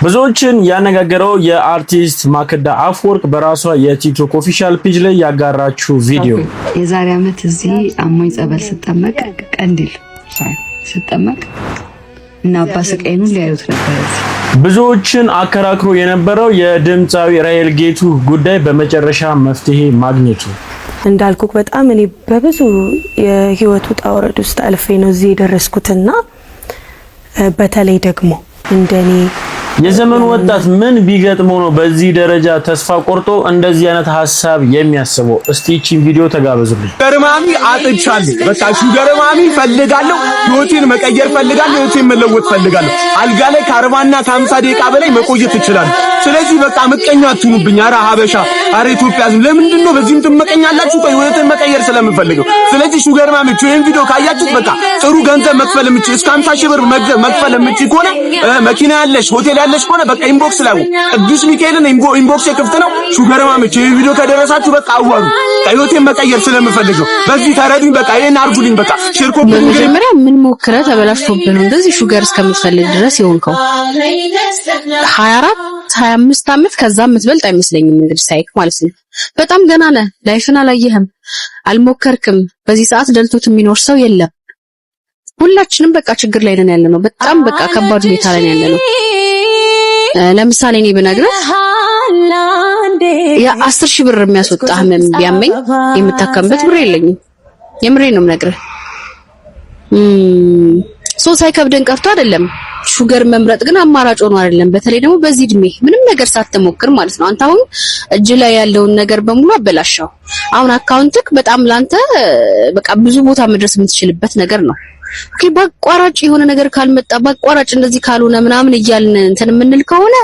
ብዙዎችን ያነጋገረው የአርቲስት ማክዳ አፈወርቅ በራሷ የቲክቶክ ኦፊሻል ፔጅ ላይ ያጋራችው ቪዲዮ የዛሬ ዓመት እዚህ አሞኝ ጸበል ስጠመቅ ቀንዲል ስጠመቅ እና አባስቀይኑ ሊያዩት ነበር። ብዙዎችን አከራክሮ የነበረው የድምጻዊ ራሔል ጌቱ ጉዳይ በመጨረሻ መፍትሄ ማግኘቱ እንዳልኩክ በጣም እኔ በብዙ የህይወቱ ጣውረድ ውስጥ አልፌ ነው እዚህ የደረስኩትና በተለይ ደግሞ እንደኔ የዘመኑ ወጣት ምን ቢገጥመው ነው በዚህ ደረጃ ተስፋ ቆርጦ እንደዚህ አይነት ሐሳብ የሚያስበው? እስቲ እቺን ቪዲዮ ተጋበዙልኝ። ገርማሚ አጥቻለሁ። በቃ ገርማሚ ፈልጋለሁ፣ ህይወቴን መቀየር ፈልጋለሁ፣ ህይወቴን መለወጥ ፈልጋለሁ። አልጋ ላይ ከ40 እና ከ50 ደቂቃ በላይ መቆየት እችላለሁ። ስለዚህ በቃ ምቀኛ አትሁኑብኝ። ኧረ ሀበሻ፣ ኧረ ኢትዮጵያ ለምንድን ነው በዚህም ትመቀኛላችሁ? ቆይ ህይወቴን መቀየር ስለምፈልገው። ስለዚህ ሹገር ማሚ ይሄን ቪዲዮ ካያችሁት በቃ ጥሩ ገንዘብ መክፈል የምችል እስከ 50 ሺህ ብር መክፈል የምችል ከሆነ መኪና ያለሽ ሆቴል ያለሽ ከሆነ በቃ ኢንቦክስ ላይ ቅዱስ ሚካኤልን ኢንቦክስ ክፍት ነው። ሹገር ማሚ ይሄን ቪዲዮ ከደረሳችሁ በቃ አዋሩ። ህይወቴን መቀየር ስለምፈልገው በዚህ ተረዱኝ። በቃ ይሄን አርጉልኝ። በቃ ሼር ኮፒ መጀመሪያ ምን ሞክረ ተበላሽቶብህ ነው እንደዚህ ሹገር እስከምትፈልግ ድረስ ይሆንከው 24 25 ዓመት ከዛ የምትበልጥ አይመስለኝም እንግዲህ ሳይክ ማለት ነው። በጣም ገና ነህ። ላይፍን አላየህም፣ አልሞከርክም። በዚህ ሰዓት ደልቶት የሚኖር ሰው የለም። ሁላችንም በቃ ችግር ላይ ነን ያለነው። በጣም በቃ ከባድ ሁኔታ ላይ ነን ያለነው። ለምሳሌ እኔ ብነግርህ ያ10 ሺህ ብር የሚያስወጣ ህመም ቢያመኝ የምታከምበት ብር የለኝም። የምሬን ነው የምነግርህ። ሶ ሳይከብደን ቀርቶ አይደለም ሹገር መምረጥ ግን አማራጭ ሆኖ አይደለም። በተለይ ደግሞ በዚህ እድሜ ምንም ነገር ሳትሞክር ማለት ነው። አንተ አሁን እጅ ላይ ያለውን ነገር በሙሉ አበላሻው። አሁን አካውንትክ በጣም ላንተ በቃ ብዙ ቦታ መድረስ የምትችልበት ነገር ነው። ኦኬ በአቋራጭ የሆነ ነገር ካልመጣ በአቋራጭ እንደዚህ ካልሆነ ምናምን እያልን እንትን የምንል ከሆነ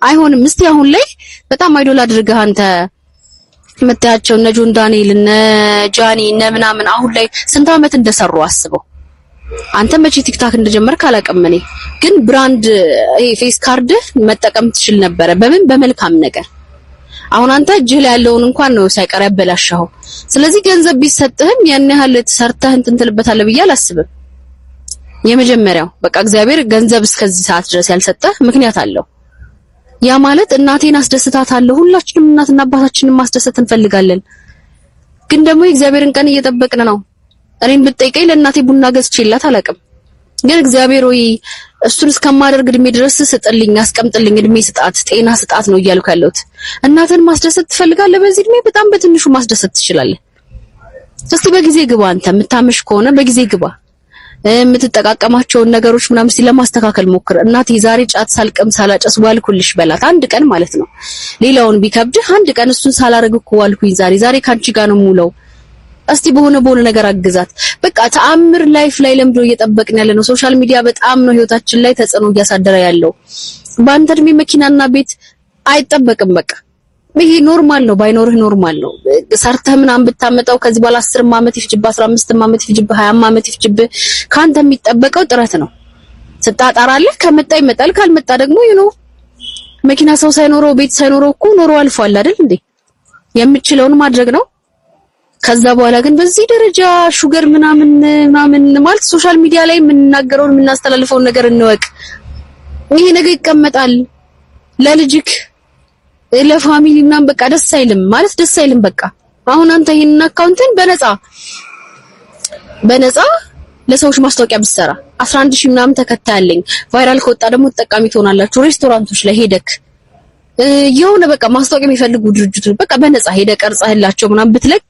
አይሆንም። እስቲ አሁን ላይ በጣም አይዶል አድርገህ አንተ መታያቸው እነ ጆን ዳንኤል እነ ጃኒ እነ ምናምን አሁን ላይ ስንት አመት እንደሰሩ አስበው። አንተ መቼ ቲክታክ እንደጀመርክ አላውቅም። እኔ ግን ብራንድ ፌስ ካርድ መጠቀም ትችል ነበር። በምን በመልካም ነገር። አሁን አንተ እጅ ላይ ያለውን እንኳን ነው ሳይቀር ያበላሻው። ስለዚህ ገንዘብ ቢሰጥህም ያን ያህል ተሰርተህ እንትን ትልበታለህ ብዬ አላስብም። የመጀመሪያው በቃ እግዚአብሔር ገንዘብ እስከዚህ ሰዓት ድረስ ያልሰጠህ ምክንያት አለው። ያ ማለት እናቴን አስደስታታለሁ። ሁላችንም እናትና አባታችንን ማስደሰት እንፈልጋለን። ግን ደግሞ የእግዚአብሔርን ቀን እየጠበቅን ነው። እኔን ብትጠይቀኝ ለእናቴ ቡና ገዝቼላት አላውቅም። ግን እግዚአብሔር ሆይ እሱን እስከማደርግ እድሜ ድረስ ስጥልኝ፣ አስቀምጥልኝ፣ እድሜ ስጣት፣ ጤና ስጣት ነው እያልኩ ያለሁት። እናትን ማስደሰት ትፈልጋለህ? በዚህ እድሜ በጣም በትንሹ ማስደሰት ትችላለህ። እስቲ በጊዜ ግባ። አንተ የምታመሽ ከሆነ በጊዜ ግባ። የምትጠቃቀማቸውን ነገሮች ምናምን እስቲ ለማስተካከል ሞክር። እናቴ ዛሬ ጫት ሳልቀም ሳላጨስ ዋልኩልሽ በላት። አንድ ቀን ማለት ነው። ሌላውን ቢከብድህ አንድ ቀን እሱን ሳላረግ እኮ ዋልኩኝ ዛሬ ካንቺ ጋር ነው የምውለው። እስቲ በሆነ ነገር አግዛት። በቃ ተአምር ላይፍ ላይ ለምዶ እየጠበቅን ያለ ነው። ሶሻል ሚዲያ በጣም ነው ህይወታችን ላይ ተጽዕኖ እያሳደረ ያለው። በአንተ እድሜ መኪናና ቤት አይጠበቅም። በቃ ይሄ ኖርማል ነው፣ ባይኖርህ ኖርማል ነው። ሰርተህ ምናምን ብታመጣው ከዚህ በኋላ 10 ዓመት ይፍጅብህ፣ 15 ዓመት ይፍጅብህ፣ 20 ዓመት ይፍጅብህ። ካንተ የሚጠበቀው ጥረት ነው። ስታጣራለህ ከመጣ ይመጣል፣ ካልመጣ ደግሞ መኪና ሰው ሳይኖረው ቤት ሳይኖረው እኮ ኖሮ አልፏል አይደል እንዴ? የምችለውን ማድረግ ነው። ከዛ በኋላ ግን በዚህ ደረጃ ሹገር ምናምን ማለት ሶሻል ሚዲያ ላይ የምንናገረውን የምናስተላልፈውን ነገር እንወቅ። ይሄ ነገር ይቀመጣል ለልጅክ ለፋሚሊ ምናምን በቃ ደስ አይልም ማለት ደስ አይልም። በቃ አሁን አንተ ይሄን አካውንትን በነፃ ለሰዎች ማስታወቂያ ብትሰራ 11 ሺህ ምናምን ተከታይ አለኝ ቫይራል ከወጣ ደግሞ ተጠቃሚ ትሆናላችሁ። ሬስቶራንቶች ላይ ሄደክ የሆነ በቃ ማስታወቂያ የሚፈልጉ ድርጅቶች በቃ በነፃ ሄደ ቀርጸህላቸው ምናምን ብትለቅ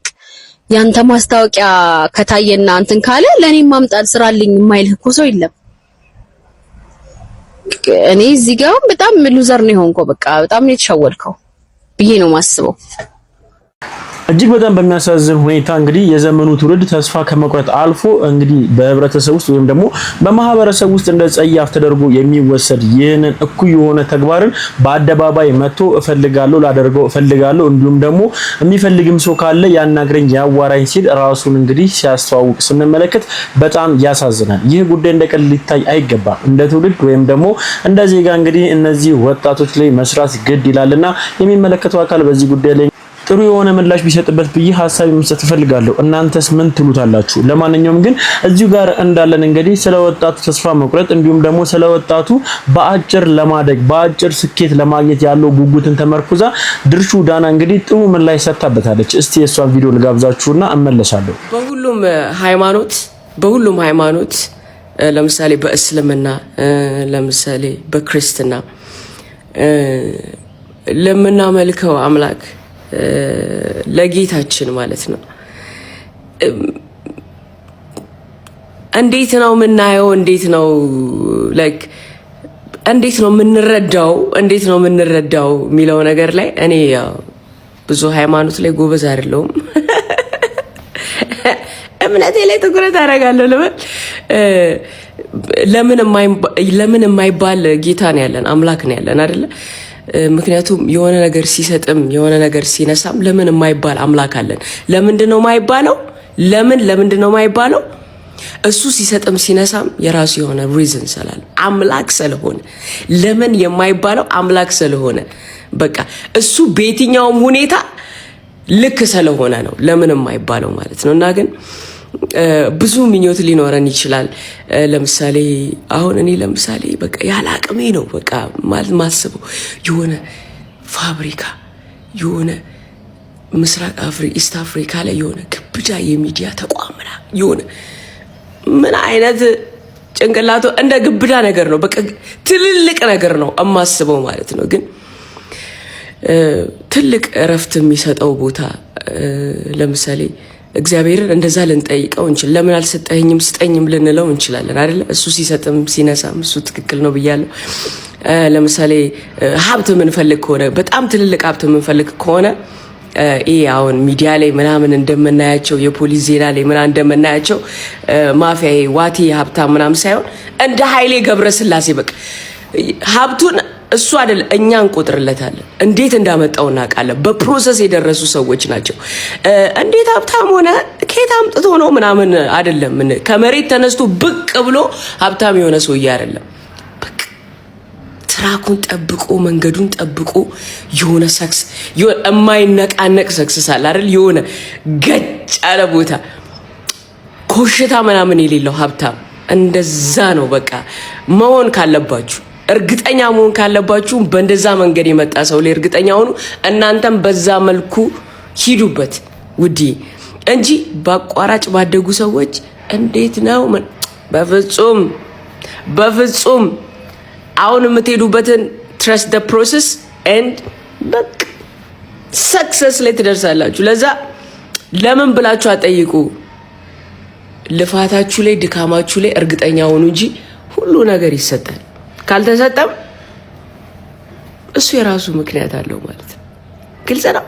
ያንተ ማስታወቂያ ከታየና እንትን ካለ ለኔም ማምጣት ስራልኝ የማይልህ እኮ ሰው የለም። እኔ እዚህ ጋር በጣም ሉዘር ነው የሆንከው። በቃ በጣም ነው የተሻወልከው ብዬ ነው ማስበው። እጅግ በጣም በሚያሳዝን ሁኔታ እንግዲህ የዘመኑ ትውልድ ተስፋ ከመቁረጥ አልፎ እንግዲህ በህብረተሰብ ውስጥ ወይም ደግሞ በማህበረሰብ ውስጥ እንደ ጸያፍ ተደርጎ የሚወሰድ ይህንን እኩይ የሆነ ተግባርን በአደባባይ መጥቶ ላደርገው እፈልጋለሁ እንዲሁም ደግሞ የሚፈልግም ሰው ካለ ያናግረኝ ያዋራኝ ሲል ራሱን እንግዲህ ሲያስተዋውቅ ስንመለከት በጣም ያሳዝናል። ይህ ጉዳይ እንደቀል ሊታይ አይገባም። እንደ ትውልድ ወይም ደግሞ እንደ ዜጋ እንግዲህ እነዚህ ወጣቶች ላይ መስራት ግድ ይላልና የሚመለከተው አካል በዚህ ጉዳይ ላይ ጥሩ የሆነ ምላሽ ቢሰጥበት ብዬ ሐሳብ መስጠት ፈልጋለሁ። እናንተስ ምን ትሉታላችሁ? ለማንኛውም ግን እዚሁ ጋር እንዳለን እንግዲህ ስለ ወጣቱ ተስፋ መቁረጥ እንዲሁም ደግሞ ስለ ወጣቱ በአጭር ለማደግ በአጭር ስኬት ለማግኘት ያለው ጉጉትን ተመርኩዛ ድርሹ ዳና እንግዲህ ጥሩ ምላሽ ሰጥታበታለች። እስቲ የሷን ቪዲዮ ልጋብዛችሁና እመለሳለሁ። በሁሉም ሃይማኖት ለምሳሌ በእስልምና ለምሳሌ በክርስትና ለምናመልከው አምላክ ለጌታችን ማለት ነው እንዴት ነው የምናየው? እንዴት ነው የምንረዳው የሚለው ነገር ላይ እኔ ያው ብዙ ሃይማኖት ላይ ጎበዝ አይደለሁም። እምነቴ ላይ ትኩረት አደርጋለሁ ልበል። ለምን የማይባል ጌታ ነው ያለን፣ አምላክ ነው ያለን አይደለ? ምክንያቱም የሆነ ነገር ሲሰጥም የሆነ ነገር ሲነሳም ለምን የማይባል አምላክ አለን። ለምንድነው የማይባለው? ለምንድነው የማይባለው? እሱ ሲሰጥም ሲነሳም የራሱ የሆነ ሪዝን ስላለ አምላክ ስለሆነ ለምን የማይባለው አምላክ ስለሆነ በቃ እሱ በየትኛውም ሁኔታ ልክ ስለሆነ ነው ለምን የማይባለው ማለት ነው። እና ግን ብዙ ምኞት ሊኖረን ይችላል። ለምሳሌ አሁን እኔ ለምሳሌ በቃ ያለ አቅሜ ነው በቃ ማለት ማስበው የሆነ ፋብሪካ የሆነ ምስራቅ ኢስት አፍሪካ ላይ የሆነ ግብዳ የሚዲያ ተቋምና የሆነ ምን አይነት ጭንቅላቱ እንደ ግብዳ ነገር ነው በቃ ትልልቅ ነገር ነው እማስበው ማለት ነው። ግን ትልቅ እረፍት የሚሰጠው ቦታ ለምሳሌ እግዚአብሔርን እንደዛ ልንጠይቀው እንችል። ለምን አልሰጠኝም ስጠኝም ልንለው እንችላለን አይደል? እሱ ሲሰጥም ሲነሳም እሱ ትክክል ነው ብያለሁ። ለምሳሌ ሀብት የምንፈልግ ከሆነ በጣም ትልልቅ ሀብት የምንፈልግ ከሆነ አሁን ሚዲያ ላይ ምናምን እንደምናያቸው የፖሊስ ዜና ላይ ምናምን እንደምናያቸው ማፊያ ዋቴ ሀብታም ምናምን ሳይሆን እንደ ኃይሌ ገብረስላሴ በቃ ሀብቱን እሱ አይደል እኛ እንቆጥርለታለን። እንዴት እንዳመጣው እናውቃለን። በፕሮሰስ የደረሱ ሰዎች ናቸው። እንዴት ሀብታም ሆነ ከየት አምጥቶ ነው ምናምን አይደለም። ከመሬት ተነስቶ ብቅ ብሎ ሀብታም የሆነ ሰውዬ አይደለም። በቃ ትራኩን ጠብቆ መንገዱን ጠብቆ የሆነ ሰክስ የማይነቃነቅ ሰክስ አለ አይደል? የሆነ ገጭ ያለ ቦታ ኮሽታ ምናምን የሌለው ሀብታም እንደዛ ነው በቃ መሆን ካለባችሁ። እርግጠኛ መሆን ካለባችሁ በእንደዛ መንገድ የመጣ ሰው ላይ እርግጠኛ ሆኑ። እናንተም በዛ መልኩ ሂዱበት ውዲ እንጂ በአቋራጭ ባደጉ ሰዎች እንዴት ነው? በፍጹም አሁን የምትሄዱበትን trust the process and በቃ success ላይ ትደርሳላችሁ። ለዛ ለምን ብላችሁ አጠይቁ። ልፋታችሁ ላይ ድካማችሁ ላይ እርግጠኛ ሆኑ እንጂ ሁሉ ነገር ይሰጣል። ካልተሰጠም እሱ የራሱ ምክንያት አለው ማለት ነው። ግልጽ ነው።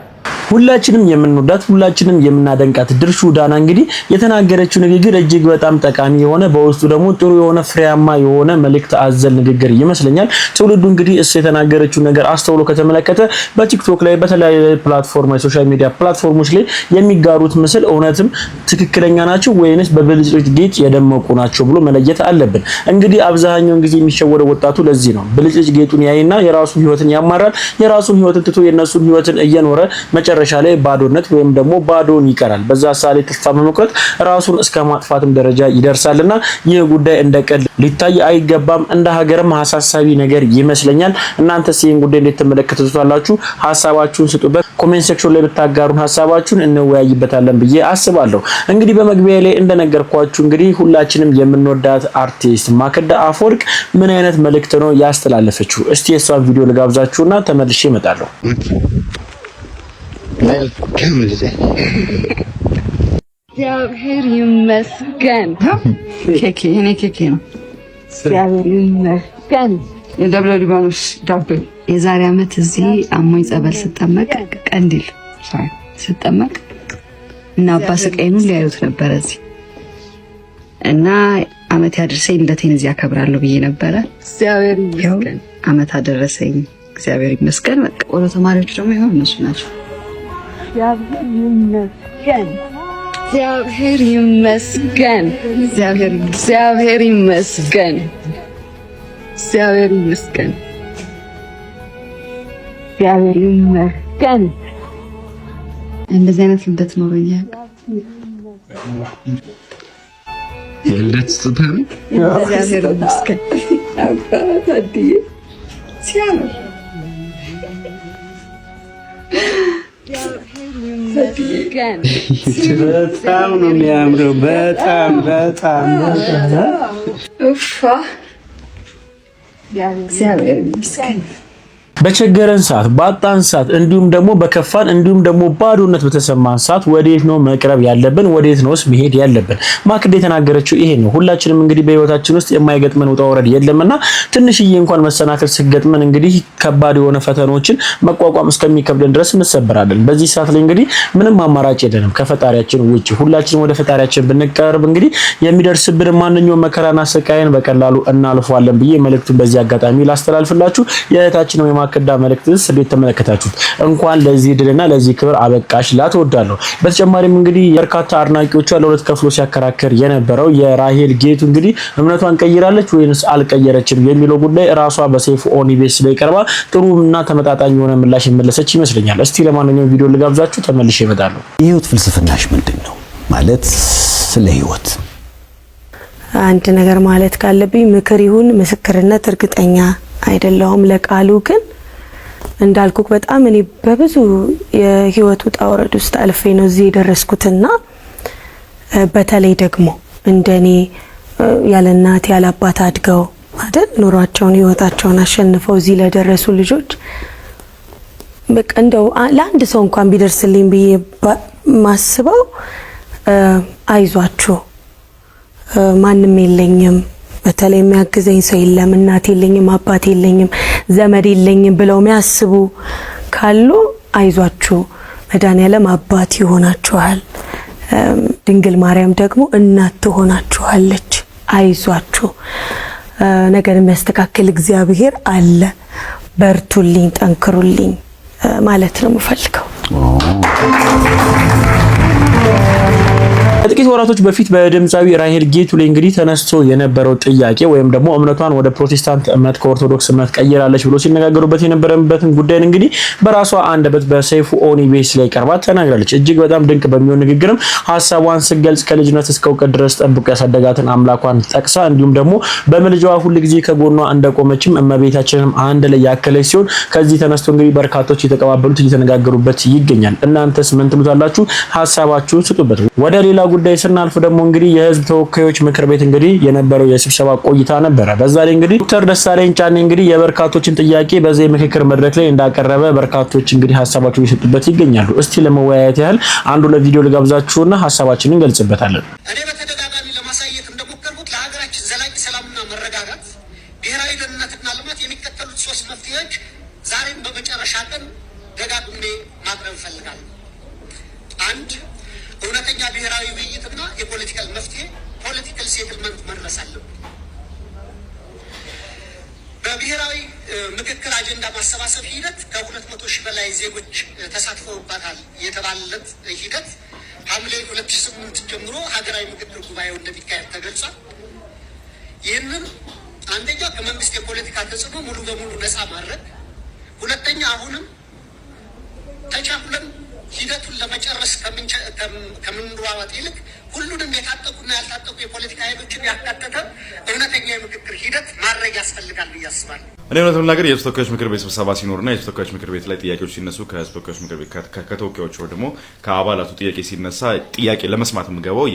ሁላችንም የምንወዳት ሁላችንም የምናደንቃት ድርሹ ዳና እንግዲህ የተናገረችው ንግግር እጅግ በጣም ጠቃሚ የሆነ በውስጡ ደግሞ ጥሩ የሆነ ፍሬያማ የሆነ መልእክት አዘል ንግግር ይመስለኛል። ትውልዱ እንግዲህ እሱ የተናገረችው ነገር አስተውሎ ከተመለከተ በቲክቶክ ላይ በተለያዩ ፕላትፎርም ሶሻል ሚዲያ ፕላትፎርሞች ላይ የሚጋሩት ምስል እውነትም ትክክለኛ ናቸው ወይንስ በብልጭልጭ ጌጥ የደመቁ ናቸው ብሎ መለየት አለብን። እንግዲህ አብዛኛውን ጊዜ የሚሸወደው ወጣቱ ለዚህ ነው። ብልጭልጭ ጌጡን ያይና የራሱን ህይወትን ያማራል። የራሱን ህይወትን ትቶ የነሱን ህይወትን እየኖረ መጨረሻ ላይ ባዶነት ወይም ደግሞ ባዶን ይቀራል። በዛ ሳሌ ተስፋ በመቁረጥ ራሱን እስከ ማጥፋትም ደረጃ ይደርሳልና ይህ ጉዳይ እንደቀል ሊታይ አይገባም። እንደ ሀገርም አሳሳቢ ነገር ይመስለኛል። እናንተስ ይህን ጉዳይ እንዴት ተመለከቱታላችሁ? ሀሳባችሁን ስጡበት። ኮሜንት ሴክሽን ላይ ብታጋሩን ሀሳባችሁን እንወያይበታለን ብዬ አስባለሁ። እንግዲህ በመግቢያ ላይ እንደነገርኳችሁ እንግዲህ ሁላችንም የምንወዳት አርቲስት ማክዳ አፈወርቅ ምን አይነት መልእክት ነው ያስተላለፈችው? እስቲ የሷን ቪዲዮ ልጋብዛችሁና ተመልሼ እመጣለሁ። እግዚአብሔር ይመስገን። እኔ ኬኬ ነው። እግዚአብሔር ይመስገን። የደብረ ሊባኖስ ዳቦ የዛሬ ዓመት እዚህ አሞኝ ጸበል ስጠመቅ ቀንዲል ስጠመቅ እና አባ ስቃይኑን ሊያዩት ነበረ እዚህ እና ዓመት ያደረሰኝ እንደቴን እዚህ አከብራለሁ ብዬ ነበረ። እግዚአብሔር ይመስገን ዓመት አደረሰኝ። እግዚአብሔር ይመስገን። በቃ ወደ ተማሪዎች ደግሞ ይሆን እነሱ ናቸው። እግዚአብሔር ይመስገን። እግዚአብሔር ይመስገን። እግዚአብሔር ይመስገን። እግዚአብሔር ይመስገን። እግዚአብሔር ይመስገን። እንደዚህ አይነት ልደት ኖረኛል። የልደት ስጦታ ነው። እግዚአብሔር ይመስገን። ታዲያ ሲያምር በጣም ነው የሚያምረው። በጣም እግዚአብሔር ይመስገን። በቸገረን ሰዓት ባጣን ሰዓት እንዲሁም ደግሞ በከፋን እንዲሁም ደግሞ ባዶነት በተሰማን ሰዓት ወዴት ነው መቅረብ ያለብን? ወዴት ነውስ መሄድ ያለብን? ማክዳ የተናገረችው ይሄ ነው። ሁላችንም እንግዲህ በህይወታችን ውስጥ የማይገጥመን ውጣ ወረድ የለምና ትንሽዬ እንኳን መሰናክል ሲገጥመን እንግዲህ ከባድ የሆነ ፈተናዎችን መቋቋም እስከሚከብደን ድረስ እንሰበራለን። በዚህ ሰዓት ላይ እንግዲህ ምንም አማራጭ የለንም ከፈጣሪያችን ውጪ። ሁላችንም ወደ ፈጣሪያችን ብንቀርብ እንግዲህ የሚደርስብን ማንኛውም መከራና ስቃይን በቀላሉ እናልፈዋለን ብዬ መልእክቱን በዚህ አጋጣሚ ላስተላልፍላችሁ። የእህታችን ነው ማክዳ መልእክትስ እንዴት ተመለከታችሁት? እንኳን ለዚህ ድልና ለዚህ ክብር አበቃሽ ላትወዳለሁ። በተጨማሪም እንግዲህ በርካታ አድናቂዎቿ ለሁለት ከፍሎ ሲያከራከር የነበረው የራሄል ጌቱ እንግዲህ እምነቷን ቀይራለች ወይንስ አልቀየረችም የሚለው ጉዳይ ራሷ በሰይፉ ኦን ኢቢኤስ ላይ ቀርባ ጥሩና ተመጣጣኝ የሆነ ምላሽ የመለሰች ይመስለኛል። እስቲ ለማንኛውም ቪዲዮ ልጋብዛችሁ፣ ተመልሼ እመጣለሁ። የህይወት ፍልስፍናሽ ምንድነው? ማለት ስለ ህይወት አንድ ነገር ማለት ካለብኝ ምክር ይሁን ምስክርነት እርግጠኛ አይደለሁም። ለቃሉ ግን እንዳልኩክ በጣም እኔ በብዙ የህይወት ውጣ ውረድ ውስጥ አልፌ ነው እዚህ የደረስኩትና በተለይ ደግሞ እንደኔ ያለ እናት ያለ አባት አድገው አይደል ኑሯቸውን ህይወታቸውን አሸንፈው እዚህ ለደረሱ ልጆች በቃ እንደው ለአንድ ሰው እንኳን ቢደርስልኝ ብዬ ማስበው አይዟችሁ ማንም የለኝም፣ በተለይ የሚያግዘኝ ሰው የለም፣ እናት የለኝም፣ አባት የለኝም፣ ዘመድ የለኝም ብለው የሚያስቡ ካሉ አይዟችሁ፣ መድኃኒዓለም አባት ይሆናችኋል፣ ድንግል ማርያም ደግሞ እናት ትሆናችኋለች። አይዟችሁ፣ ነገር የሚያስተካክል እግዚአብሔር አለ፣ በርቱልኝ፣ ጠንክሩልኝ ማለት ነው የምፈልገው። ከጥቂት ወራቶች በፊት በድምጻዊ ራሄል ጌቱ ላይ እንግዲህ ተነስቶ የነበረው ጥያቄ ወይም ደግሞ እምነቷን ወደ ፕሮቴስታንት እምነት ከኦርቶዶክስ እምነት ቀይራለች ብሎ ሲነጋገሩበት የነበረበትን ጉዳይ እንግዲህ በራሷ አንደበት በሰይፉ ኦን ኢቢኤስ ላይ ቀርባ ተናግራለች። እጅግ በጣም ድንቅ በሚሆን ንግግርም ሐሳቧን ስትገልጽ ከልጅነት እስከ እውቀት ድረስ ጠብቆ ያሳደጋትን አምላኳን ጠቅሳ እንዲሁም ደግሞ በመልጃዋ ሁሉ ጊዜ ከጎኗ እንደቆመችም እመቤታችንም አንድ ላይ ያከለች ሲሆን ከዚህ ተነስቶ እንግዲህ በርካቶች የተቀባበሉት እየተነጋገሩበት ይገኛል። እናንተስ ምን ትሉታላችሁ? ሐሳባችሁን ስጡበት። ወደ ሌላ ጉዳይ ስናልፍ ደግሞ እንግዲህ የህዝብ ተወካዮች ምክር ቤት እንግዲህ የነበረው የስብሰባ ቆይታ ነበረ። በዛ ላይ እንግዲህ ዶክተር ደሳለኝ ጫኔ እንግዲህ የበርካቶችን ጥያቄ በዚህ ምክክር መድረክ ላይ እንዳቀረበ በርካቶች እንግዲህ ሐሳባቸውን እየሰጡበት ይገኛሉ። እስቲ ለመወያየት ያህል አንዱ ለቪዲዮ ልጋብዛችሁና ሐሳባችንን እንገልጽበታለን። እኔ በተደጋጋሚ ለማሳየት እንደሞከርኩት ለሀገራችን ዘላቂ ሰላምና መረጋጋት፣ ብሔራዊ ደህንነትና ልማት የሚከተሉት ሶስት መፍትሄዎች ዛሬም በመጨረሻ ቀን ደጋግሜ ማቅረብ እፈልጋለሁ። አንድ፣ እውነተኛ ብሔራዊ ውይይትና የፖለቲካል መፍትሄ ፖለቲካል ሴትልመንት መድረስ አለብን። በብሔራዊ ምክክር አጀንዳ ማሰባሰብ ሂደት ከ200 ሺህ በላይ ዜጎች ተሳትፈውበታል የተባለለት ሂደት ሐምሌ 2008 ጀምሮ ሀገራዊ ምክክር ጉባኤው እንደሚካሄድ ተገልጿል። ይህንን አንደኛ ከመንግስት የፖለቲካ ተጽዕኖ ሙሉ በሙሉ ነፃ ማድረግ፣ ሁለተኛ አሁንም ተቻኩለን ሂደቱን ለመጨረስ ከምንሯሯጥ ይልቅ ሁሉንም የታጠቁና ያልታጠቁ የፖለቲካ ኃይሎችን ያካተተ እውነተኛ የምክክር ሂደት ማድረግ ያስፈልጋል ብዬ አስባለሁ። እኔ እውነት ለመናገር የህዝብ ተወካዮች ምክር ቤት ስብሰባ ሲኖርና የህዝብ ተወካዮች ምክር ቤት ላይ ጥያቄዎች ሲነሱ ከህዝብ ተወካዮች ምክር ቤት ከተወካዮች ወይ ደግሞ ከአባላቱ ጥያቄ ሲነሳ ጥያቄ ለመስማት የምገባው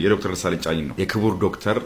የዶክተር ደሳለኝ ጫኔን ነው፣ የክቡር ዶክተር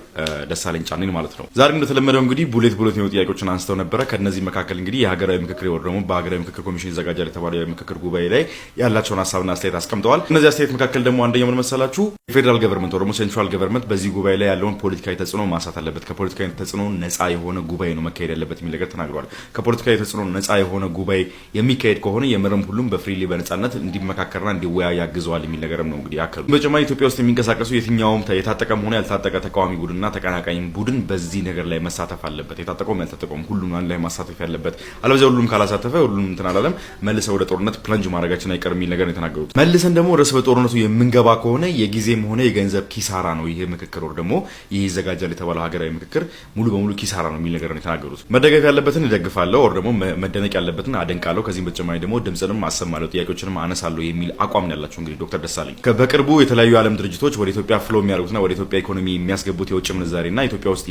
ደሳለኝ ጫኔን ማለት ነው። ዛሬ እንደተለመደው እንግዲህ ቡሌት የሆኑ ጥያቄዎችን አንስተው ነበረ። ከነዚህ መካከል እንግዲህ የሀገራዊ ምክክር ወይ ደግሞ በሀገራዊ ምክክር ኮሚሽን ይዘጋጃል የተባለው የምክክር ጉባኤ ላይ ያላቸውን ሀሳብና አስተያየት አስቀምጠዋል። እነዚህ አስተያየት መካከል ደግሞ አንደኛው ምን መሰላችሁ? የፌዴራል ገቨርንመንት ወይ ደግሞ ሴንትራል ገቨርንመንት በዚህ ጉባኤ ላይ ያለውን ፖለቲካዊ ተጽዕኖ ማንሳት አለበት፣ ከፖለቲካዊ ተጽዕኖ ነፃ የሆነ ጉባኤ ነው መካሄድ ያለበት የሚል ነገር ተናግሯል። ከፖለቲካዊ ተጽዕኖ ነፃ የሆነ ጉባኤ የሚካሄድ ከሆነ የምርም ሁሉም በፍሪሊ በነፃነት እንዲመካከርና እንዲወያይ ያግዘዋል የሚል ነገርም ነው እንግዲህ ያከሉ። በተጨማሪ ኢትዮጵያ ውስጥ የሚንቀሳቀሱ የትኛውም የታጠቀም ሆነ ያልታጠቀ ተቃዋሚ ቡድንና ተቀናቃኝ ቡድን በዚህ ነገር ላይ መሳተፍ አለበት። የታጠቀውም ያልታጠቀውም ሁሉም አንድ ላይ ማሳተፍ ያለበት፣ አለበለዚያ ሁሉም ካላሳተፈ ሁሉም እንትን አላለም መልሰው ወደ ጦርነት ፕለንጅ ማድረጋችን አይቀርም የሚል ነገር ነው የተናገሩት። መልሰን ደግሞ ርዕስ በጦርነቱ የምንገባ ከሆነ የጊዜም ሆነ የገንዘብ ኪሳራ ነው ይሄ ምክክር ወር ደግሞ ይህ ይዘጋጃል የተባለው ሀገራዊ ምክክር ሙሉ በሙሉ ኪሳራ ነው የሚል ነገር ነው የተናገሩት። መደገፍ ያለበትን እደግፋለሁ or ደግሞ መደነቅ ያለበትን አደንቃለሁ ከዚህም በተጨማሪ ደግሞ ድምጽንም አሰማለሁ ጥያቄዎችንም አነሳለሁ የሚል አቋም ያላቸው እንግዲህ ዶክተር ደሳለኝ በቅርቡ የተለያዩ ዓለም ድርጅቶች ወደ ኢትዮጵያ ፍሎ የሚያደርጉትና ወደ ኢትዮጵያ ኢኮኖሚ የሚያስገቡት የውጭ ምንዛሬና ኢትዮጵያ ውስጥ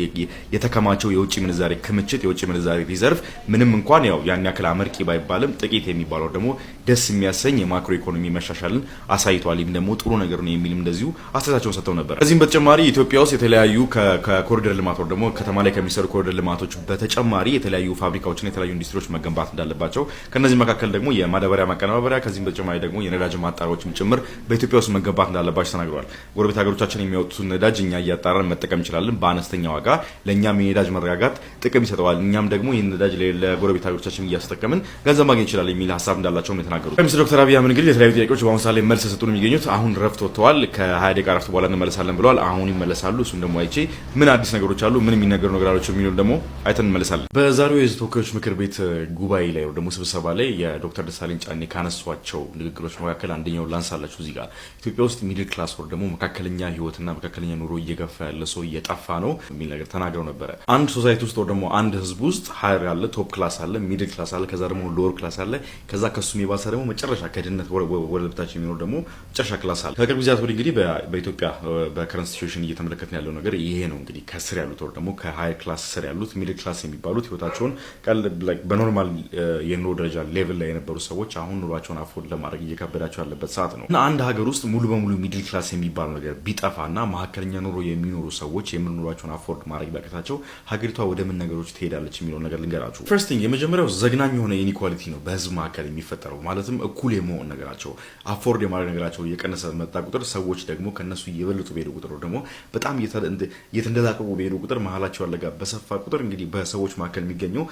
የተከማቸው የውጭ ምንዛሬ ክምችት የውጭ ምንዛሬ ሪዘርቭ ምንም እንኳን ያው ያን ያክል አመርቂ ባይባልም ጥቂት የሚባለው ደግሞ ደስ የሚያሰኝ የማክሮ ኢኮኖሚ መሻሻልን አሳይቷል ይም ደግሞ ጥሩ ነገር ነው የሚልም እንደዚሁ አስተያየታቸውን ሰጥተው ነበር። ከዚህም በተጨማሪ ኢትዮጵያ ውስጥ የተለያዩ ከኮሪደር ልማት ወር ደግሞ ከተማ ላይ ከሚሰሩ ኮሪደር ልማቶች በተጨማሪ የተለያዩ ፋብሪካዎችና የተለያዩ ኢንዱስትሪዎች መገንባት እንዳለባቸው ከነዚህ መካከል ደግሞ የማዳበሪያ ማቀነባበሪያ ከዚህም በተጨማሪ ደግሞ የነዳጅ ማጣሪያዎችም ጭምር በኢትዮጵያ ውስጥ መገንባት እንዳለባቸው ተናግረዋል። ጎረቤት ሀገሮቻችን የሚያወጡት ነዳጅ እኛ እያጣራን መጠቀም እንችላለን በአነስተኛ ዋጋ ለኛም የነዳጅ መረጋጋት ጥቅም ይሰጠዋል እኛም ደግሞ ይህን ነዳጅ ለጎረቤት ሀገሮቻችን እያስተጠቀምን ገንዘብ ማግኘት ይችላል የሚል ሀሳብ እንዳላቸው ነው የተናገሩት። ሚኒስትር ዶክተር አብይ አህመድ እንግዲህ የተለያዩ ጥያቄዎች በአሁኑ ሰዓት ላይ መልስ ሰጡን የሚገኙት አሁን ረፍት ወጥተዋል ከ20 ደቂቃ ረፍት በኋላ እንመለሳለን ብለዋል። አሁን ይመለሳሉ እሱም ደግሞ አይቼ ምን አዲስ ነገሮች አሉ ምን የሚነገሩ ነገሮች የሚሉን ደግሞ አይተን እንመለሳለን። በዛሬው የህዝብ ተወካዮች ምክር ቤት ጉባኤ ላይ ደግሞ ስብሰባ ላይ የዶክተር ደሳለኝ ጫኔ ካነሷቸው ንግግሮች መካከል አንደኛው ላንሳላችሁ እዚህ ጋር ኢትዮጵያ ውስጥ ሚድል ክላስ ወር ደግሞ መካከለኛ ህይወትና መካከለኛ ኑሮ እየገፋ ያለ ሰው እየጠፋ ነው የሚል ነገር ተናግረው ነበረ። አንድ ሶሳይቲ ውስጥ ወር ደግሞ አንድ ህዝብ ውስጥ ሃየር ያለ ቶፕ ክላስ አለ ሚድል ክላስ አለ ከዛ ደግሞ ሎወር ክላስ አለ ከዛ ከሱም የባሰ ደግሞ መጨረሻ ከድህነት ወደ በታች የሚኖር ደግሞ መጨረሻ ክላስ አለ። ከቅርብ ጊዜያት ወዲህ እንግዲህ በኢትዮጵያ በከረንት ሲቹዌሽን እየተመለከትን ያለው ነገር ይሄ ነው እንግዲህ ከስር ያሉት ወር ደግሞ ከሃየር ክላስ ስር ያሉት ሚድል ክላስ የሚባሉት ህይወታቸውን በኖርማል የኑሮ ደረጃ ሌቭል ላይ የነበሩ ሰዎች አሁን ኑሯቸውን አፎርድ ለማድረግ እየከበዳቸው ያለበት ሰዓት ነው እና አንድ ሀገር ውስጥ ሙሉ በሙሉ ሚድል ክላስ የሚባለው ነገር ቢጠፋና መካከለኛ ኑሮ የሚኖሩ ሰዎች የምንኖራቸውን አፎርድ ማድረግ ቢያቅታቸው ሀገሪቷ ወደ ምን ነገሮች ትሄዳለች የሚለው ነገር ልንገራችሁ። ፈርስት ቲንግ የመጀመሪያው ዘግናኝ የሆነ ኢኒኳሊቲ ነው በህዝብ መካከል የሚፈጠረው ማለትም እኩል የመሆን ነገራቸው አፎርድ የማድረግ ነገራቸው እየቀነሰ መጣ ቁጥር ሰዎች ደግሞ ከነሱ እየበለጡ በሄዱ ቁጥር ደግሞ በጣም እየተንደላቀቁ በሄዱ ቁጥር መሀላቸው ያለጋ በሰፋ ቁጥር እንግዲህ በሰዎች መካከል የሚገኘው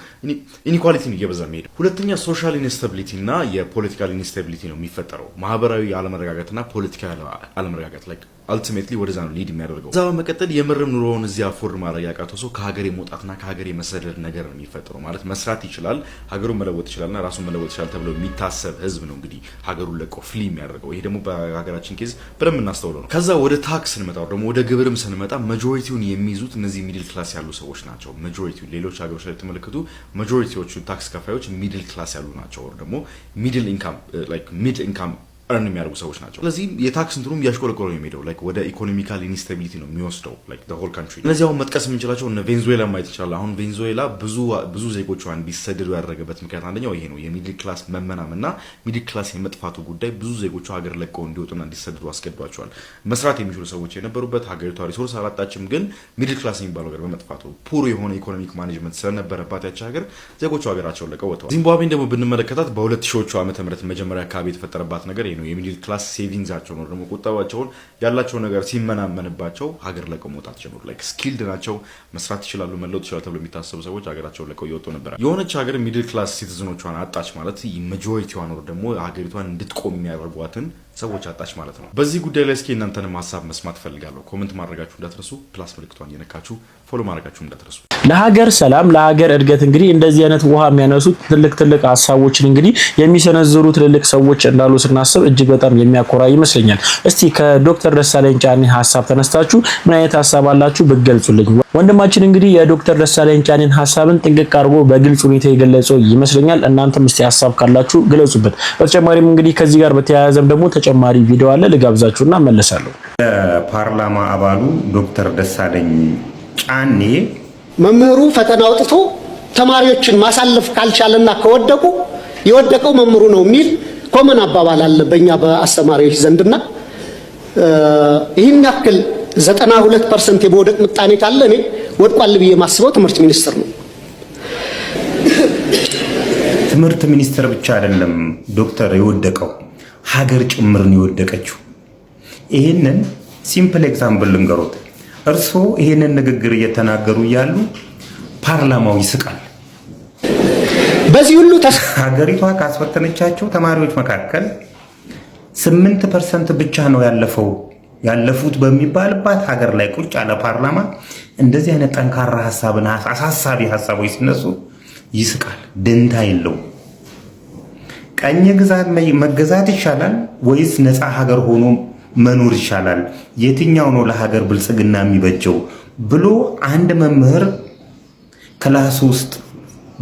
ኢኒኳሊቲ ነው እየበዛ የሚሄድ። ሁለተኛ ሶሻል ኢንስታቢሊቲ እና የፖለቲካል ኢንስታቢሊቲ ነው የሚፈጠረው ማህበራዊ አለመረጋጋትና ፖለቲካዊ አለመረጋጋት ላይ አልቲሜትሊ ወደዛ ነው ሊድ የሚያደርገው። እዛ በመቀጠል የምርም ኑሮውን እዚህ አፎርድ ማድረግ ያቃተው ሰው ከሀገር የመውጣትና ከሀገር የመሰደድ ነገር ነው የሚፈጠረው ማለት መስራት ይችላል ሀገሩን መለወጥ ይችላልና ራሱን መለወጥ ይችላል ተብሎ የሚታሰብ ህዝብ ነው እንግዲህ ሀገሩን ለቆ ፍሊ የሚያደርገው። ይሄ ደግሞ በሀገራችን ኬዝ በደንብ እናስተውለው ነው። ከዛ ወደ ታክስ ስንመጣው ደግሞ ወደ ግብርም ስንመጣ ማጆሪቲውን የሚይዙት እነዚህ ሚድል ክላስ ያሉ ሰዎች ናቸው። ማጆሪቲው ሌሎች ሀገሮች ላይ ተመልክቱ ማጆሪቲዎቹ ታክስ ከፋዮች ሚድል ክላስ ያሉ ናቸው ወር ደግሞ ሚድል ኢንካም ላይክ ሚድ ኢንካም እርን የሚያደርጉ ሰዎች ናቸው። ስለዚህ የታክስ እንትኑም ያሽቆለቆለ ነው የሚሄደው ላይክ ወደ ኢኮኖሚካል ኢንስታቢሊቲ ነው የሚወስደው ላይክ the whole country። እነዚህ አሁን መጥቀስ የምንችላቸው እነ ቬንዙዌላ ማየት ይችላል። አሁን ቬንዙዌላ ብዙ ዜጎቿን እንዲሰደዱ ያደረገበት ምክንያት አንደኛው ይሄ ነው የሚድል ክላስ መመናመንና ሚድል ክላስ የመጥፋቱ ጉዳይ ብዙ ዜጎቿ ሀገር ለቀው እንዲወጡና እንዲሰደዱ አስገድዷቸዋል። መስራት የሚችሉ ሰዎች የነበሩበት ሀገሪቷ ሪሶርስ አላጣችም ግን ሚድል ክላስ የሚባለው ነገር በመጥፋቱ ፑር የሆነ ኢኮኖሚክ ማኔጅመንት ስለነበረባት ያቺ ሀገር ዜጎቿ ሀገራቸውን ለቀው ወጥተዋል። ዚምባብዌን ደግሞ ብንመለከታት በ2000ዎቹ ዓመተ ምህረት መጀመሪያ አካባቢ የተፈጠረባት ነገር ነው የሚድል ክላስ ሴቪንግዛቸው ነው ደግሞ ቁጠባቸውን ያላቸው ነገር ሲመናመንባቸው ሀገር ለቀው መውጣት ጀመሩ። ላይክ ስኪልድ ናቸው መስራት ይችላሉ መለወጥ ይችላሉ ተብሎ የሚታሰቡ ሰዎች ሀገራቸውን ለቀው እየወጡ ነበር። የሆነች ሀገር ሚድል ክላስ ሲቲዝኖቿን አጣች ማለት ማጆሪቲዋን ነው ደግሞ ሀገሪቷን እንድትቆም የሚያደርጓትን ሰዎች አጣች ማለት ነው። በዚህ ጉዳይ ላይ እስኪ እናንተንም ሀሳብ መስማት ፈልጋለሁ። ኮሜንት ማድረጋችሁ እንዳትረሱ፣ ፕላስ ምልክቷን እየነካችሁ ፎሎ ማድረጋችሁ እንዳትረሱ። ለሀገር ሰላም ለሀገር እድገት እንግዲህ እንደዚህ አይነት ውሃ የሚያነሱት ትልቅ ሀሳቦችን እንግዲህ የሚሰነዝሩ ትልልቅ ሰዎች እንዳሉ ስናስብ እጅግ በጣም የሚያኮራ ይመስለኛል። እስቲ ከዶክተር ደሳለኝ ጫኔ ሀሳብ ተነስታችሁ ምን አይነት ሀሳብ አላችሁ ብትገልጹልኝ። ወንድማችን እንግዲህ የዶክተር ደሳለኝ ጫኔን ሀሳብን ጥንቅቅ አድርጎ በግልጽ ሁኔታ የገለጸው ይመስለኛል። እናንተም እስቲ ሀሳብ ካላችሁ ግለጹበት። በተጨማሪም እንግዲህ ከዚህ ጋር በተያያዘም ደግሞ ተጨማሪ ቪዲዮ አለ ልጋብዛችሁና መለሳለሁ። ፓርላማ አባሉ ዶክተር ደሳለኝ ጫኔ መምህሩ ፈተና አውጥቶ ተማሪዎችን ማሳለፍ ካልቻለና ከወደቁ የወደቀው መምህሩ ነው የሚል ኮመን አባባል አለ በእኛ በአስተማሪዎች ዘንድና ይህን ያክል 92% የመውደቅ ምጣኔ ካለ እኔ ወድቋል ብዬ ማስበው ትምህርት ሚኒስቴር ነው። ትምህርት ሚኒስቴር ብቻ አይደለም ዶክተር የወደቀው ሀገር ጭምር ነው የወደቀችው። ይሄንን ሲምፕል ኤግዛምፕል ልንገሮት። እርስዎ ይሄንን ንግግር እየተናገሩ ያሉ ፓርላማው ይስቃል። በዚህ ሁሉ ሀገሪቷ ካስፈተነቻቸው ተማሪዎች መካከል 8% ብቻ ነው ያለፉት በሚባልባት ሀገር ላይ ቁጭ ያለ ፓርላማ እንደዚህ አይነት ጠንካራ ሐሳብና አሳሳቢ ሐሳቦች ሲነሱ ይስቃል፣ ደንታ የለው። ቀኝ ግዛት መገዛት ይሻላል ወይስ ነፃ ሀገር ሆኖ መኖር ይሻላል? የትኛው ነው ለሀገር ብልጽግና የሚበጀው ብሎ አንድ መምህር ክላስ ውስጥ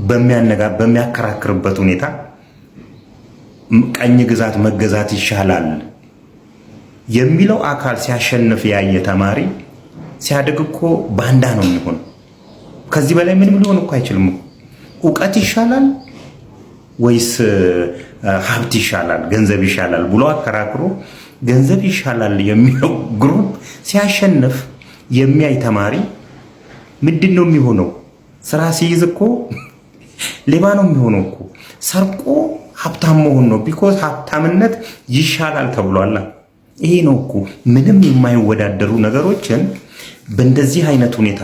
በሚያከራክርበት ሁኔታ ቀኝ ግዛት መገዛት ይሻላል የሚለው አካል ሲያሸንፍ ያየ ተማሪ ሲያድግ እኮ ባንዳ ነው የሚሆነው። ከዚህ በላይ ምንም ሊሆን እኮ አይችልም። እውቀት ይሻላል ወይስ ሀብት ይሻላል፣ ገንዘብ ይሻላል ብሎ አከራክሮ ገንዘብ ይሻላል የሚለው ግሩፕ ሲያሸንፍ የሚያይ ተማሪ ምንድን ነው የሚሆነው? ስራ ሲይዝ እኮ ሌባ ነው የሚሆነው እኮ። ሰርቆ ሀብታም መሆን ነው። ቢኮዝ ሀብታምነት ይሻላል ተብሏል። ይሄ ነው እኮ ምንም የማይወዳደሩ ነገሮችን በእንደዚህ አይነት ሁኔታ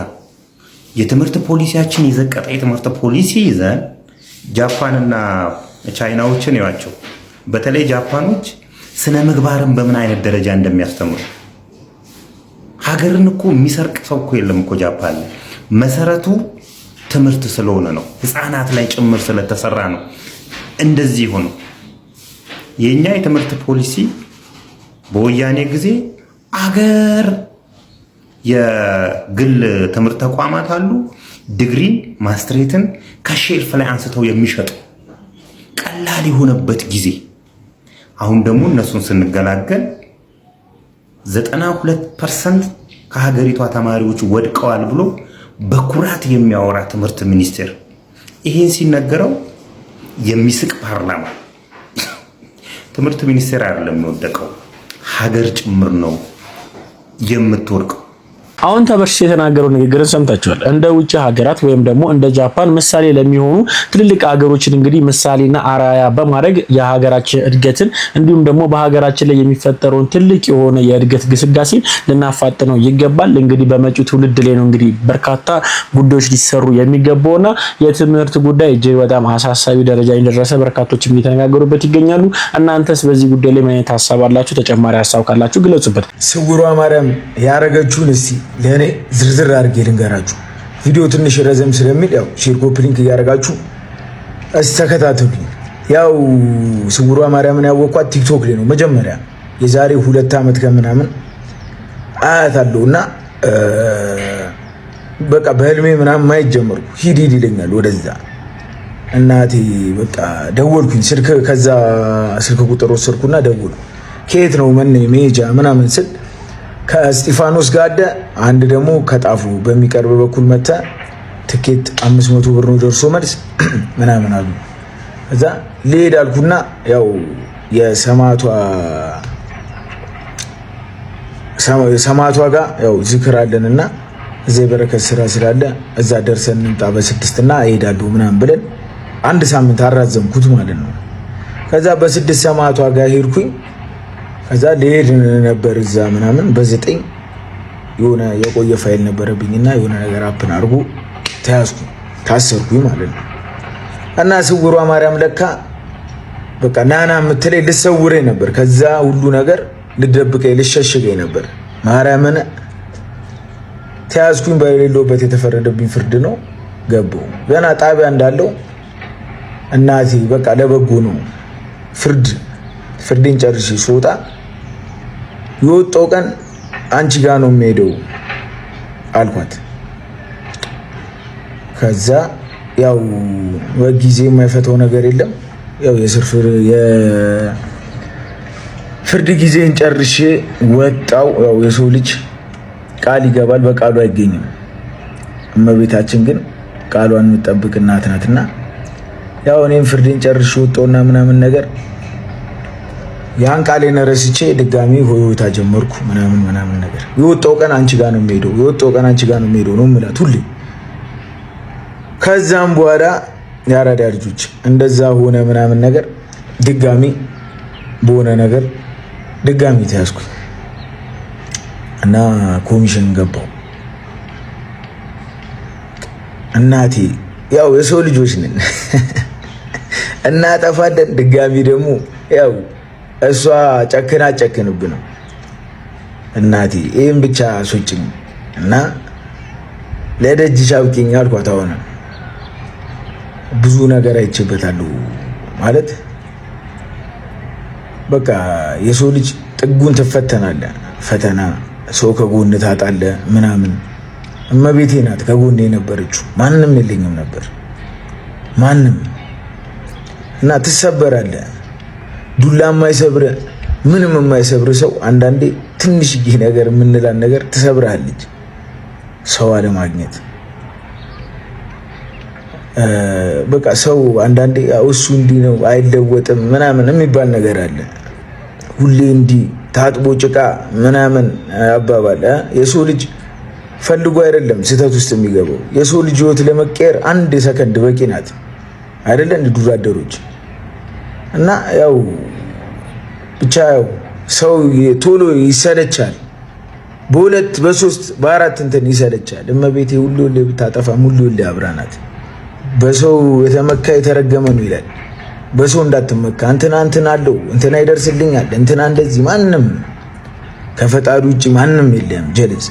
የትምህርት ፖሊሲያችን የዘቀጠ የትምህርት ፖሊሲ ይዘን ጃፓንና ቻይናዎችን ያቸው። በተለይ ጃፓኖች ስነ ምግባርን በምን አይነት ደረጃ እንደሚያስተምሩ ሀገርን እኮ የሚሰርቅ ሰው እኮ የለም እኮ ጃፓን ላይ። መሰረቱ ትምህርት ስለሆነ ነው፣ ህፃናት ላይ ጭምር ስለተሰራ ነው እንደዚህ ሆኖ። የኛ የትምህርት ፖሊሲ በወያኔ ጊዜ አገር የግል ትምህርት ተቋማት አሉ፣ ዲግሪን ማስትሬትን ከሼልፍ ላይ አንስተው የሚሸጡ ቀላል የሆነበት ጊዜ። አሁን ደግሞ እነሱን ስንገላገል 92% ከሀገሪቷ ተማሪዎች ወድቀዋል ብሎ በኩራት የሚያወራ ትምህርት ሚኒስቴር ይሄን ሲነገረው የሚስቅ ፓርላማ። ትምህርት ሚኒስቴር አይደለም የወደቀው፣ ሀገር ጭምር ነው የምትወድቀው። አሁን ተበርሽ የተናገረው ንግግርን ሰምታችኋል። እንደ ውጭ ሀገራት ወይም ደግሞ እንደ ጃፓን ምሳሌ ለሚሆኑ ትልልቅ ሀገሮችን እንግዲህ ምሳሌና አራያ በማድረግ የሀገራችን እድገትን እንዲሁም ደግሞ በሀገራችን ላይ የሚፈጠረውን ትልቅ የሆነ የእድገት ግስጋሴ ልናፋጥነው ይገባል። እንግዲህ በመጪው ትውልድ ላይ ነው እንግዲህ በርካታ ጉዳዮች ሊሰሩ የሚገባውና የትምህርት ጉዳይ እጅግ በጣም አሳሳቢ ደረጃ እንደደረሰ በርካቶችም እየተነጋገሩበት ይገኛሉ። እናንተስ በዚህ ጉዳይ ላይ ምን አይነት ሀሳብ አላችሁ? ተጨማሪ ሀሳብ ካላችሁ ግለጹበት። ስውሯ ማርያም ያረገችውን እስቲ ለኔ ዝርዝር አድርጌ ልንገራችሁ። ቪዲዮ ትንሽ ረዘም ስለሚል ያው ሼር ኮፒ ሊንክ እያደረጋችሁ እስቲ ተከታተሉኝ። ያው ስውሯ ማርያምን ያወቅኳት ቲክቶክ ላይ ነው መጀመሪያ የዛሬ 2 ዓመት ከምናምን አያታለሁና በቃ በህልሜ ምናምን ማየት ጀመርኩ። ሂድ ይለኛል ወደዛ። እናቴ በቃ ደወልኩኝ። ከዛ ስልክ ቁጥር ወሰድኩና ደወልኩ። ከየት ነው መሄጃ ምናምን ስል ከእስጢፋኖስ ጋር አንድ ደግሞ ከጣፉ በሚቀርብ በኩል መጣ። ትኬት 500 ብር ነው ደርሶ መልስ ምናምን አሉ። እዛ ልሄድ አልኩና ያው የሰማዕቷ ጋር ያው ዝክር አለንና እዛ የበረከት ስራ ስላለ እዛ ደርሰን እንጣ በ6 እና እሄዳለሁ ምናምን ብለን 1 ሳምንት አራዘምኩት ማለት ነው። ከዛ በ6 ሰማዕቷ ጋር ሄድኩኝ። ከዛ ልሄድ ነበር እዛ ምናምን በ9 የሆነ የቆየ ፋይል ነበረብኝና የሆነ ነገር አፕን አድርጎ ታሰርኩኝ ማለት ነው። እና ስውሯ ማርያም ለካ በቃ ናና የምትለኝ ልሰውረኝ ነበር። ከዛ ሁሉ ነገር ልደብቀኝ ልሸሽገኝ ነበር። ማርያምን ተያዝኩኝ። በሌለውበት የተፈረደብኝ ፍርድ ነው። ገባሁ ገና ጣቢያ እንዳለው እናቴ በቃ ለበጎ ነው ፍርዴን ጨርሼ ስወጣ የወጣው ቀን አንቺ ጋር ነው የሚሄደው አልኳት። ከዛ ያው በጊዜ የማይፈተው ነገር የለም። ያው የፍርድ ጊዜን ጨርሼ ወጣው። ያው የሰው ልጅ ቃል ይገባል፣ በቃሉ አይገኝም። እመቤታችን ግን ቃሏን የምትጠብቅ እናት ናትና ያው እኔም ፍርዴን ጨርሼ ወጣውና ምናምን ነገር ያን ቃሌን ረስቼ ድጋሚ ሆይታ ጀመርኩ ምናምን ነገር። የወጣው ቀን አንቺ ጋር ነው የሚሄደው ነው የምላት ሁሌ። ከዛም በኋላ ያራዳ ልጆች እንደዛ ሆነ ምናምን ነገር ድጋሚ በሆነ ነገር ድጋሚ ተያዝኩ እና ኮሚሽን ገባው። እናቴ ያው የሰው ልጆች ነን እናጠፋለን። ድጋሚ ደግሞ ያው እሷ ጨክንብን ነው። እናቴ ይሄን ብቻ አስወጭኝ እና ለደጅሽ አብቂኝ አልኳት። አሁን ብዙ ነገር አይቼበታለሁ ማለት በቃ የሰው ልጅ ጥጉን ትፈተናለ። ፈተና ሰው ከጎን ታጣለ ምናምን። እመቤቴ ናት ከጎን የነበረችው፣ ማንንም የለኝም ነበር። ማንም እና ትሰበራለህ። ዱላ የማይሰብር ምንም የማይሰብር ሰው አንዳንዴ ትንሽዬ ነገር የምንላን ነገር ትሰብራለች። ሰው አለማግኘት በቃ ሰው አንዳንዴ እሱ እንዲህ ነው አይለወጥም ምናምን የሚባል ነገር አለ። ሁሌ እንዲህ ታጥቦ ጭቃ ምናምን አባባል። የሰው ልጅ ፈልጎ አይደለም ስህተት ውስጥ የሚገባው። የሰው ልጅ ህይወት ለመቀየር 1 ሰከንድ በቂ ናት አይደለ? እንደ ዱር አደሮች እና ያው ብቻ ያው ሰው ቶሎ ይሰለቻል። በ2 በ3 በ4 እንትን ይሰለቻል። እመቤቴ ሁሉ ብታጠፋም ሁሉ አብራናት። በሰው የተመካ የተረገመ ነው ይላል። በሰው እንዳትመካ። እንትና አለው እንትና ይደርስልኛል እንትና እንደዚህ ማንም ከፈጣሪ ውጪ ማንም የለም። ጀልስ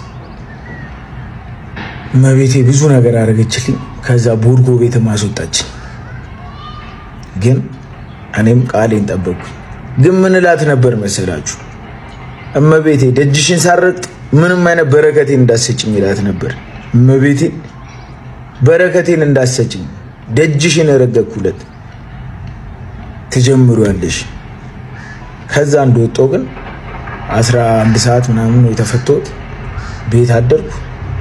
እመቤቴ ብዙ ነገር አደረገችልኝ። ከዛ ቦርጎ ቤት ማስወጣች። ግን እኔም ቃሌን ጠበቅኩ። ግን ምን እላት ነበር መሰላችሁ? እመቤቴ ደጅሽን ሳረጥ ምንም አይነት በረከቴን እንዳሰጭኝ እላት ነበር። እመቤቴ በረከቴን እንዳሰጭኝ ደጅሽን ረገኩለት ትጀምሪያለሽ። ከዛ እንደወጣሁ ግን 11 ሰዓት ምናምን ነው የተፈተሁት። ቤት አደርኩ።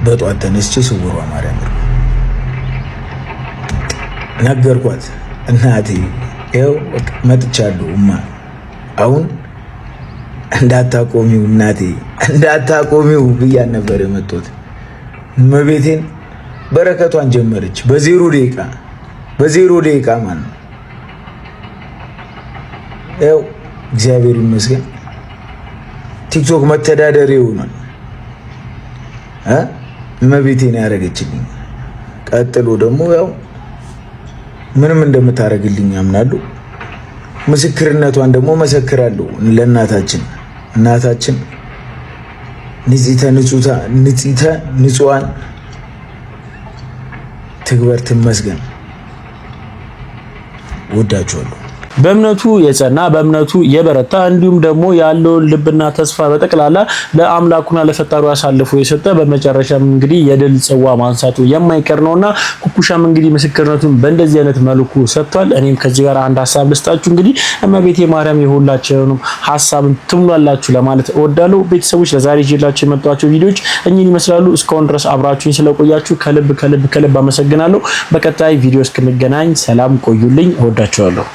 በጧት ተነስቼ ስውሯ ማርያም ነገርኳት። እናቴ ይኸው መጥቻለሁ እማ፣ አሁን እንዳታቆሚው እናቴ እንዳታቆሚው ብያን ነበር የመጣሁት። እመቤቴን በረከቷን ጀመረች በ0 ደቂቃ ማለት ነው። ያው እግዚአብሔር ይመስገን ቲክቶክ መተዳደሪያ ሆኗል። እመቤቴን ያደረገችልኝ። ቀጥሎ ደግሞ ያው ምንም እንደምታደርግልኝ አምናለሁ። ምስክርነቷን ደግሞ መሰክራለሁ ለእናታችን። እናታችን ንጽሕተ ንጹሐን ትግበር ትመስገን። ወዳችኋለሁ። በእምነቱ የጸና በእምነቱ የበረታ እንዲሁም ደግሞ ያለውን ልብና ተስፋ በጠቅላላ ለአምላኩና ለፈጣሪው አሳልፎ የሰጠ በመጨረሻም እንግዲህ የድል ጽዋ ማንሳቱ የማይቀር ነውና ኩኩሻም እንግዲህ ምስክርነቱን በእንደዚህ አይነት መልኩ ሰጥቷል። እኔም ከዚህ ጋር አንድ ሐሳብ ልስጣችሁ። እንግዲህ እመቤቴ ማርያም የሁላችሁንም ሐሳብን ትሙላላችሁ ለማለት እወዳለሁ። ቤተሰቦች ለዛሬ ይዤላችሁ የመጣኋቸው ቪዲዮዎች እኚህን ይመስላሉ። እስካሁን ድረስ አብራችሁኝ ስለቆያችሁ ከልብ አመሰግናለሁ። በቀጣይ ቪዲዮ እስክንገናኝ ሰላም ቆዩልኝ። እወዳችኋለሁ።